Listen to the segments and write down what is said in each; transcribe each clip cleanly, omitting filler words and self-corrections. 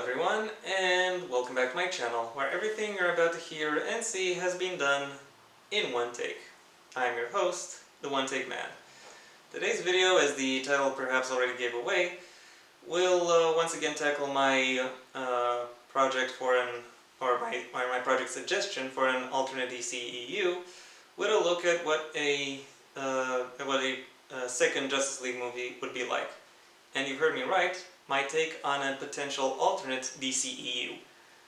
everyone, and welcome back to my channel, where everything you're about to hear and see has been done in one take. I'm your host, the One Take Man. Today's video, as the title perhaps already gave away, will once again tackle my project for my project suggestion for an alternate DCEU, with a look at what a second Justice League movie would be like. And you heard me right, my take on a potential alternate DCEU.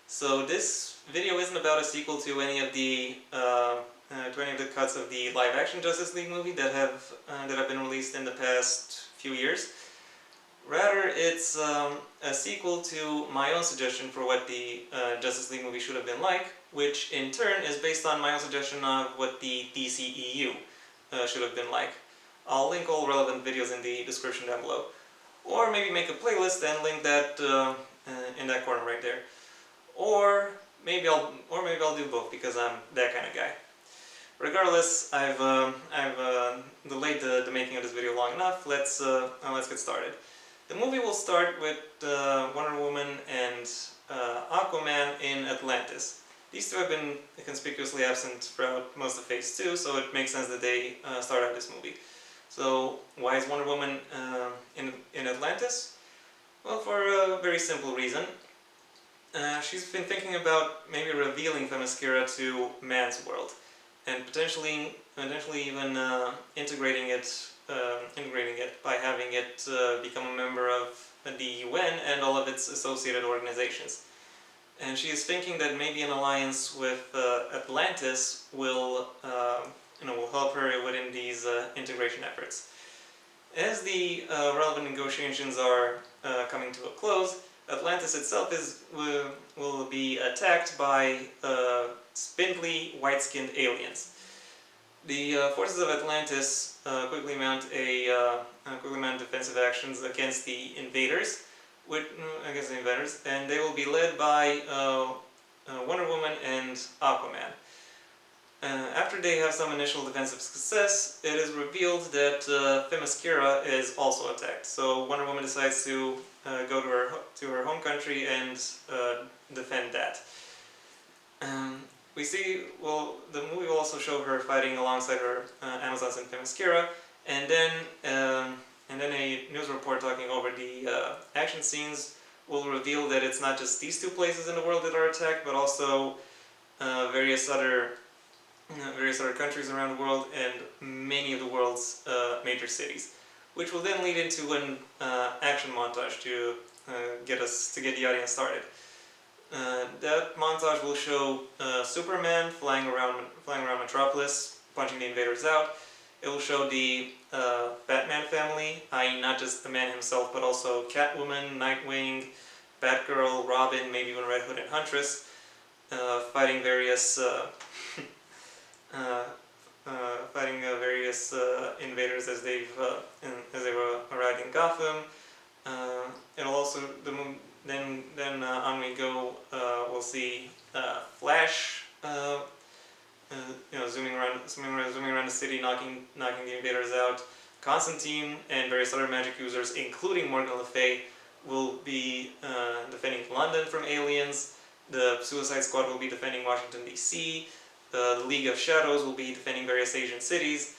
So this video isn't about a sequel to any of the cuts of the live-action Justice League movie that have been released in the past few years. Rather, it's a sequel to my own suggestion for what the Justice League movie should have been like, which in turn is based on my own suggestion of what the DCEU should have been like. I'll link all relevant videos in the description down below. Or maybe make a playlist and link that in that corner right there. Or maybe I'll do both because I'm that kind of guy. Regardless, I've delayed the making of this video long enough. Let's get started. The movie will start with Wonder Woman and Aquaman in Atlantis. These two have been conspicuously absent throughout most of Phase 2, so it makes sense that they start out this movie. So why is Wonder Woman in Atlantis? Well, for a very simple reason. She's been thinking about maybe revealing Themyscira to man's world, and potentially even integrating it by having it become a member of the UN and all of its associated organizations. And she is thinking that maybe an alliance with Atlantis will help her within these integration efforts. As the relevant negotiations are coming to a close, Atlantis itself will be attacked by spindly, white-skinned aliens. The forces of Atlantis quickly mount defensive actions against the invaders, and they will be led by Wonder Woman and Aquaman. After they have some initial defensive success, it is revealed that Themyscira is also attacked. So Wonder Woman decides to go to her home country and defend that. The movie will also show her fighting alongside her Amazons in Themyscira, and then a news report talking over the action scenes will reveal that it's not just these two places in the world that are attacked, but also various other countries around the world and many of the world's major cities, which will then lead into an action montage to get the audience started. That montage will show Superman flying around Metropolis, punching the invaders out. It will show the Batman family, i.e. not just the man himself, but also Catwoman, Nightwing, Batgirl, Robin, maybe even Red Hood and Huntress, fighting various invaders as they've arrived in Gotham. It'll also then on we go. We'll see Flash, zooming around the city, knocking the invaders out. Constantine and various other magic users, including Morgan Le Fay, will be defending London from aliens. The Suicide Squad will be defending Washington D.C. The League of Shadows will be defending various Asian cities.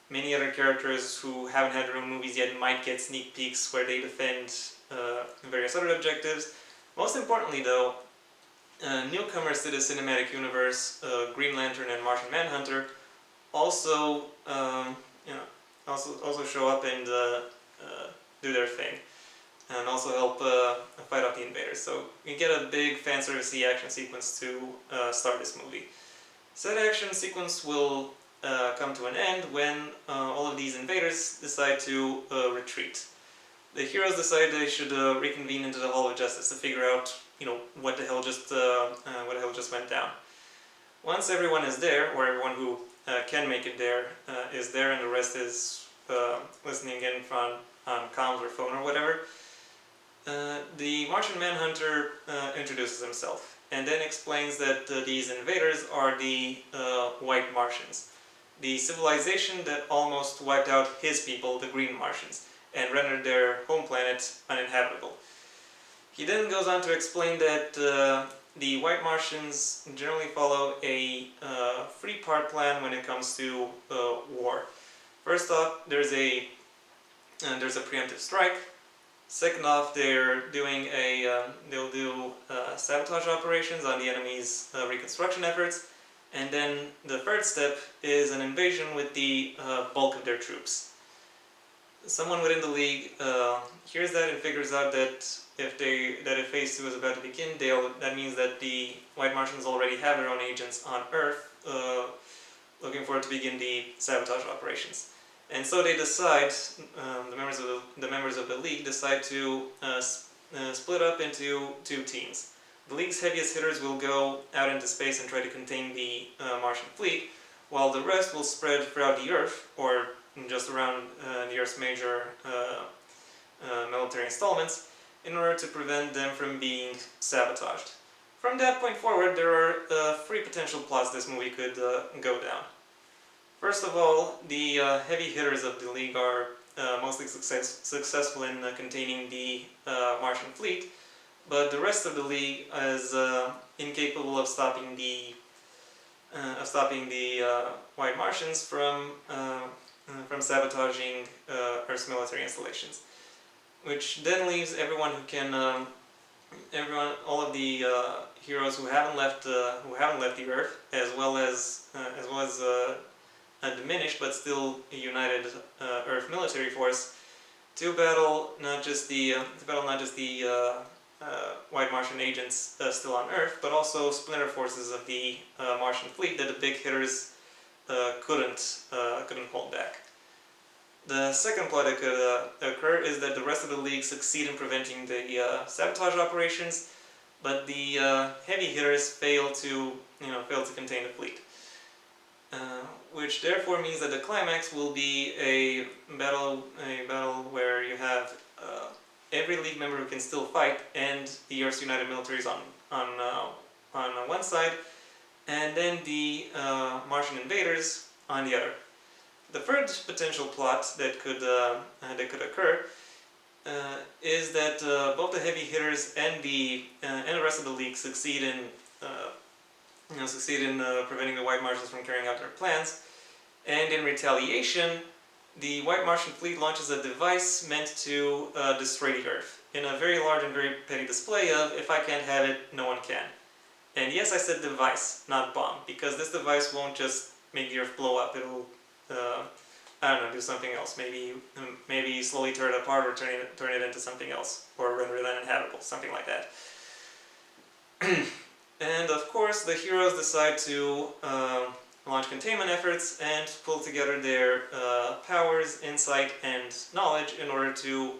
Many other characters who haven't had their own movies yet might get sneak peeks where they defend various other objectives. Most importantly, though, newcomers to the cinematic universe, Green Lantern and Martian Manhunter, also show up and do their thing, and also help fight off the invaders. So you get a big fan service-y action sequence to start this movie. Said action sequence will come to an end when all of these invaders decide to retreat. The heroes decide they should reconvene into the Hall of Justice to figure out, what the hell just went down. Once everyone is there, or everyone who can make it there is there, and the rest is listening in on comms or phone or whatever, the Martian Manhunter introduces himself and then explains that these invaders are the White Martians, the civilization that almost wiped out his people, the Green Martians, and rendered their home planet uninhabitable. He then goes on to explain that the White Martians generally follow a three-part plan when it comes to war. First off, there's a preemptive strike. Second off, they'll do sabotage operations on the enemy's reconstruction efforts. And then the third step is an invasion with the bulk of their troops. Someone within the League hears that and figures out that if Phase 2 is about to begin, that means that the White Martians already have their own agents on Earth looking forward to begin the sabotage operations. And so they decide, the members of the League decide to split up into two teams. The League's heaviest hitters will go out into space and try to contain the Martian fleet, while the rest will spread throughout the Earth, or just around the Earth's major military installments, in order to prevent them from being sabotaged. From that point forward, there are three potential plots this movie could go down. First of all, the heavy hitters of the League are mostly successful in containing the Martian fleet, but the rest of the League is incapable of stopping the White Martians from sabotaging Earth's military installations, which then leaves everyone who can, all of the heroes who haven't left the Earth, as well as a diminished but still united Earth military force, to battle not just the White Martian agents still on Earth, but also splinter forces of the Martian fleet that the big hitters couldn't hold back. The second plot that could occur is that the rest of the League succeed in preventing the sabotage operations, but the heavy hitters fail to contain the fleet. Which therefore means that the climax will be a battle where you have every League member who can still fight, and the Earth's united militaries on one side, and then the Martian invaders on the other. The third potential plot that could occur is that both the heavy hitters and the rest of the League succeed in preventing the White Martians from carrying out their plans, and in retaliation, the White Martian fleet launches a device meant to destroy the Earth, in a very large and very petty display of, if I can't have it, no one can. And yes, I said device, not bomb, because this device won't just make the Earth blow up, it'll, I don't know, do something else, maybe slowly tear it apart or turn it into something else, or render it uninhabitable, something like that. And of course, the heroes decide to launch containment efforts and pull together their powers, insight, and knowledge in order to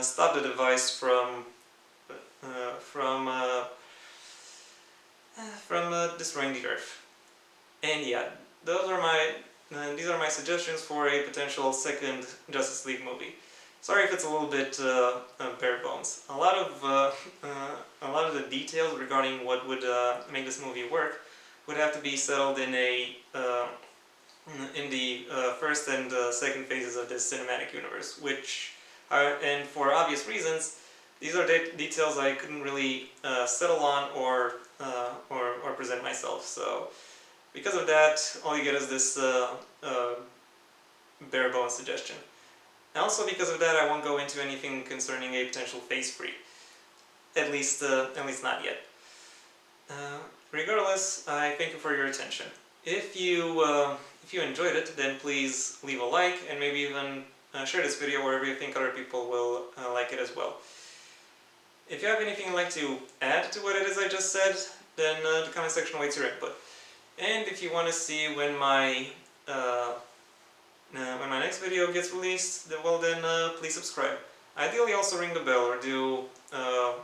stop the device from destroying the Earth. And yeah, these are my suggestions for a potential second Justice League movie. Sorry if it's a little bit bare bones. A lot of the details regarding what would make this movie work would have to be settled in the first and second phases of this cinematic universe, which and for obvious reasons, these are details I couldn't really settle on or present myself. So because of that, all you get is this bare bones suggestion. And also because of that, I won't go into anything concerning a potential Phase 3. At least not yet. Regardless, I thank you for your attention. If you enjoyed it, then please leave a like and maybe even share this video wherever you think other people will like it as well. If you have anything you'd like to add to what it is I just said, then the comment section awaits your input. And if you want to see when my next video gets released, then please subscribe. Ideally also ring the bell or do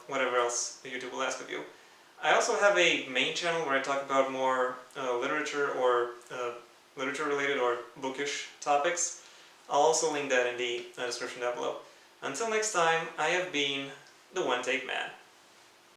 whatever else YouTube will ask of you. I also have a main channel where I talk about more literature or literature-related or bookish topics. I'll also link that in the description down below. Until next time, I have been the One Take Man.